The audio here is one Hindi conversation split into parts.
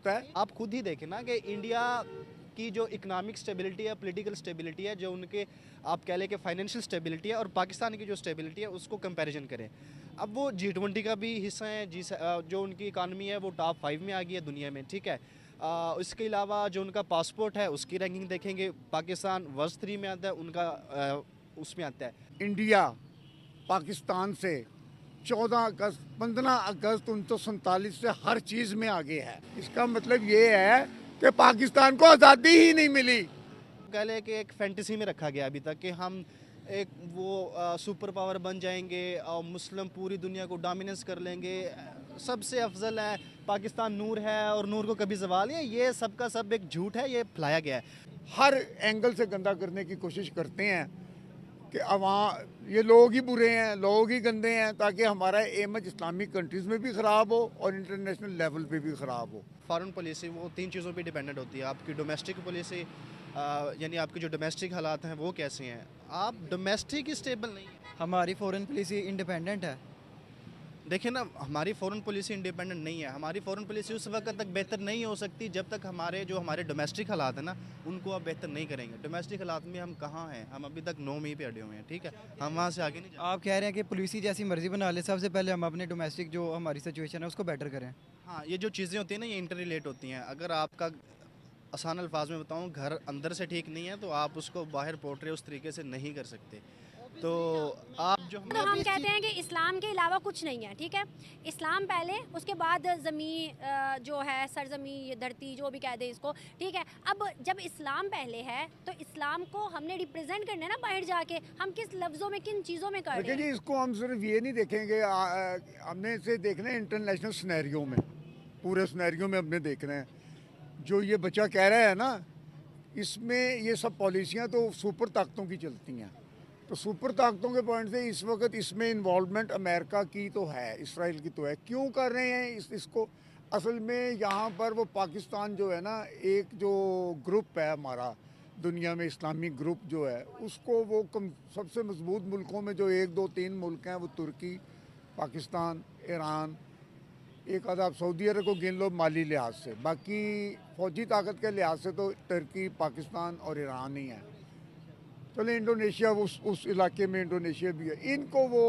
होता है। आप खुद ही देखें ना कि इंडिया की जो इकोनॉमिक स्टेबिलिटी है, पॉलिटिकल स्टेबिलिटी है, जो उनके आप कह लें कि फाइनेंशियल स्टेबिलिटी है, और पाकिस्तान की जो स्टेबिलिटी है उसको कंपैरिजन करें। अब वो G20 का भी हिस्सा है, जो उनकी इकानमी है वो टॉप 5 में आ गई है दुनिया में, ठीक है। इसके अलावा जो उनका पासपोर्ट है उसकी रैंकिंग देखेंगे, पाकिस्तान वर्स्ट 3 में आता है, उनका उसमें आता है। इंडिया पाकिस्तान से 14 अगस्त 15 अगस्त 1947 से हर चीज़ में आगे है। इसका मतलब ये है कि पाकिस्तान को आज़ादी ही नहीं मिली। कह लें कि एक फैंटेसी में रखा गया अभी तक कि हम एक वो सुपर पावर बन जाएंगे और मुस्लिम पूरी दुनिया को डोमिनेंस कर लेंगे, सबसे अफजल है, पाकिस्तान नूर है और नूर को कभी जवाल है। ये सब का सब एक झूठ है, ये फैलाया गया है। हर एंगल से गंदा करने की कोशिश करते हैं कि अवाम ये लोग ही बुरे हैं, लोग ही गंदे हैं, ताकि हमारा इमेज इस्लामिक कंट्रीज़ में भी ख़राब हो और इंटरनेशनल लेवल पे भी ख़राब हो। फॉरेन पॉलिसी वो 3 चीज़ों पे डिपेंडेंट होती है। आपकी डोमेस्टिक पॉलिसी, यानी आपके जो डोमेस्टिक हालात हैं वो कैसे हैं। आप डोमेस्टिक ही स्टेबल नहीं है। हमारी फॉरेन पॉलिसी इंडिपेंडेंट है। देखिए ना, हमारी फ़ॉरेन पॉलिसी इंडिपेंडेंट नहीं है। हमारी फ़ॉरेन पॉलिसी उस वक्त तक बेहतर नहीं हो सकती जब तक हमारे डोमेस्टिक हालात हैं ना, उनको आप बेहतर नहीं करेंगे। डोमेस्टिक हालात में हम कहाँ हैं? हम अभी तक 9 में ही पे अड़े हुए हैं, ठीक है। हम वहाँ से आगे नहीं जा। आप कह रहे हैं कि पॉलिसी जैसी मर्जी बना ले, सबसे पहले हम अपने डोमेस्टिक जो हमारी सिचुएशन है उसको बेटर करें। हाँ, ये जो चीज़ें होती हैं ना, ये इंटर रिलेट होती हैं। अगर आपका, आसान अल्फाज में बताऊँ, घर अंदर से ठीक नहीं है तो आप उसको बाहर पोर्ट्रे उस तरीके से नहीं कर सकते। तो आप जो तो हम कहते हैं कि इस्लाम के अलावा कुछ नहीं है, ठीक है। इस्लाम पहले, उसके बाद ज़मीन जो है, सरजमी, ये धरती, जो भी कह दे इसको, ठीक है। अब जब इस्लाम पहले है तो इस्लाम को हमने रिप्रेजेंट करना है ना बाहर जाके। हम किस लफ्ज़ों में, किन चीज़ों में कर रहे देखिए हैं। जी, इसको हम सिर्फ ये नहीं देखेंगे, हमने इसे देखना है इंटरनेशनल स्नैरियो में, पूरे स्नैरियो में हमने देखना है। जो ये बच्चा कह रहा है ना, इसमें ये सब पॉलिसियाँ तो सुपर ताकतों की चलती हैं। तो सुपर ताकतों के पॉइंट से इस वक्त इसमें इन्वॉल्वमेंट अमेरिका की तो है, इसराइल की तो है। क्यों कर रहे हैं इसको? असल में यहाँ पर वो पाकिस्तान जो है ना, एक जो ग्रुप है हमारा दुनिया में, इस्लामिक ग्रुप जो है, उसको वो सबसे मजबूत मुल्कों में जो 1 2 3 मुल्क हैं, वो तुर्की, पाकिस्तान, ईरान, एक आधा आप सऊदी अरब को गिन लो माली लिहाज से, बाकी फ़ौजी ताकत के लिहाज से तो तुर्की, पाकिस्तान और ईरान ही है। चले इंडोनेशिया, उस इलाके में इंडोनेशिया भी है। इनको वो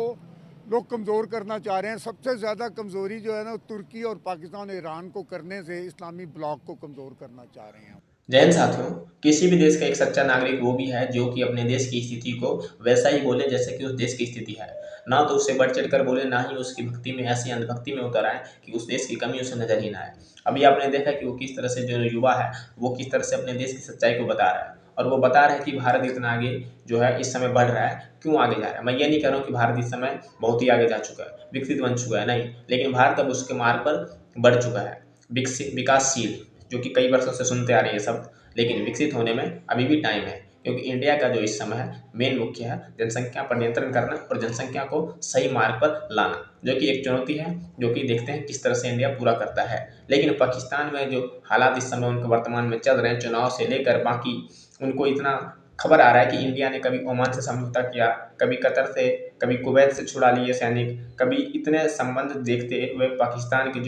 लोग कमज़ोर करना चाह रहे हैं। सबसे ज़्यादा कमज़ोरी जो है ना, तुर्की और पाकिस्तान और ईरान को करने से इस्लामी ब्लॉक को कमज़ोर करना चाह रहे हैं। जय हिंद साथियों, किसी भी देश का एक सच्चा नागरिक वो भी है जो कि अपने देश की स्थिति को वैसा ही बोले जैसे कि उस देश की स्थिति है। ना तो उससे बढ़ चढ़ कर बोले, ना ही उसकी भक्ति में ऐसी अंधभक्ति में उतर आए कि उस देश की कमी उसे नजर ही ना आए। अभी आपने देखा कि वो किस तरह से, जो युवा है वो किस तरह से अपने देश की सच्चाई को बता रहा है, और वो बता रहा है कि भारत इतना आगे जो है इस समय बढ़ रहा है, क्यों आगे जा रहा है। मैं ये नहीं कह रहा हूँ कि भारत इस समय बहुत ही आगे जा चुका है, विकसित बन चुका है, नहीं, लेकिन भारत अब उसके मार्ग पर बढ़ चुका है। विकसित, विकासशील, जो कि कई वर्षों से सुनते आ रही है शब्द, लेकिन विकसित होने में अभी भी टाइम है। क्योंकि इंडिया का जो इस समय है मेन मुख्य है जनसंख्या पर नियंत्रण करना और जनसंख्या को सही मार्ग पर लाना, जो कि एक चुनौती है, जो कि देखते हैं किस तरह से इंडिया पूरा करता है। लेकिन पाकिस्तान में जो हालात इस समय उनके वर्तमान में चल रहे हैं, चुनाव से लेकर बाकी, उनको इतना खबर आ रहा है कि इंडिया ने कभी ओमान से समझौता किया, कभी कतर से, कभी कुवैत से छुड़ा लिए सैनिक, कभी इतने संबंध देखते हुए पाकिस्तान के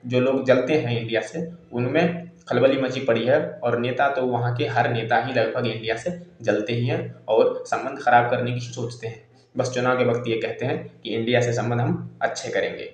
जो लोग जलते हैं इंडिया से, उनमें खलबली मची पड़ी है। और नेता तो वहाँ के हर नेता ही लगभग इंडिया से जलते ही हैं और संबंध खराब करने की सोचते हैं। बस चुनाव के वक्त ये कहते हैं कि इंडिया से संबंध हम अच्छे करेंगे।